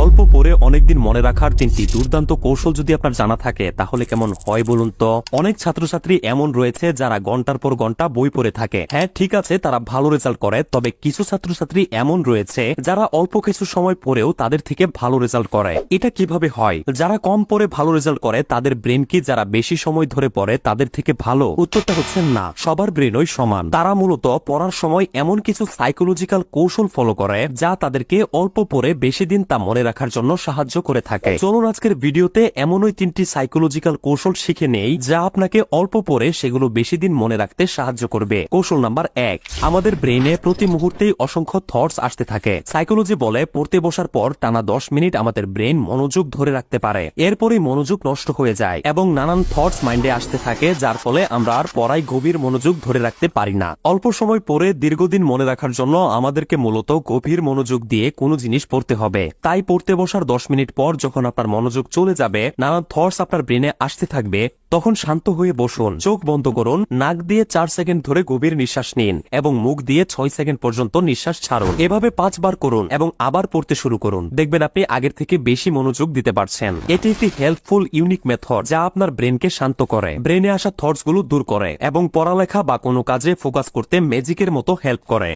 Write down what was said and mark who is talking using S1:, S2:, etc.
S1: অল্প পড়ে অনেকদিন মনে রাখার 3টি দুর্দান্ত কৌশল যদি আপনার জানা থাকে তাহলে কেমন হয় বলুন তো। অনেক ছাত্রছাত্রী এমন রয়েছে যারা ঘন্টার পর ঘন্টা বই পড়ে থাকে। হ্যাঁ ঠিক আছে, তারা ভালো রেজাল্ট করে, তবে কিছু ছাত্রছাত্রী এমন রয়েছে যারা অল্প কিছু সময় পড়েও তাদের থেকে ভালো রেজাল্ট করে। এটা কিভাবে হয়? যারা কম পড়ে ভালো রেজাল্ট করে তাদের ব্রেন কি যারা বেশি সময় ধরে পড়ে তাদের থেকে ভালো? উত্তরটা হচ্ছে না, সবার ব্রেনই সমান। তারা মূলত পড়ার সময় এমন কিছু সাইকোলজিক্যাল কৌশল ফলো করে যা তাদেরকে অল্প পড়ে বেশি দিন তা মনে রাখার জন্য সাহায্য করে থাকে। চলুন আজকের ভিডিওতে এমনই 3টি সাইকোলজিক্যাল কৌশল শিখে নেই যা আপনাকে অল্প পড়ে সেগুলো বেশি দিন মনে রাখতে সাহায্য করবে। কৌশল নাম্বার 1, আমাদের ব্রেইনে প্রতি মুহূর্তেই অসংখ্য থটস আসতে থাকে। সাইকোলজি বলে পড়তে বসার পর টানা 10 মিনিট আমাদের ব্রেন মনোযোগ ধরে রাখতে পারে, এরপরই মনোযোগ নষ্ট হয়ে যায় এবং নানান থটস মাইন্ডে আসতে থাকে, যার ফলে আমরা আর পড়ায় গভীর মনোযোগ ধরে রাখতে পারি না। অল্প সময় পড়ে দীর্ঘদিন মনে রাখার জন্য আমাদেরকে মূলত গভীর মনোযোগ দিয়ে কোনো জিনিস পড়তে হবে। তাই পড়তে বসার 10 মিনিট পর যখন আপনার মনোযোগ চলে যাবে, নানান থটস আপনার ব্রেনে আসতে থাকবে, তখন শান্ত হয়ে বসুন, চোখ বন্ধ করুন, নাক দিয়ে 4 সেকেন্ড ধরে গভীর নিঃশ্বাস নিন এবং মুখ দিয়ে 6 সেকেন্ড পর্যন্ত নিঃশ্বাস ছাড়ুন। এভাবে 5 বার করুন এবং আবার পড়তে শুরু করুন। দেখবেন আপনি আগের থেকে বেশি মনোযোগ দিতে পারছেন। এটি একটি হেল্পফুল ইউনিক মেথড যা আপনার ব্রেনকে শান্ত করে, ব্রেনে আসা থটস গুলো দূর করে এবং পড়ালেখা বা কোনো কাজে ফোকাস করতে ম্যাজিকের মতো হেল্প করে।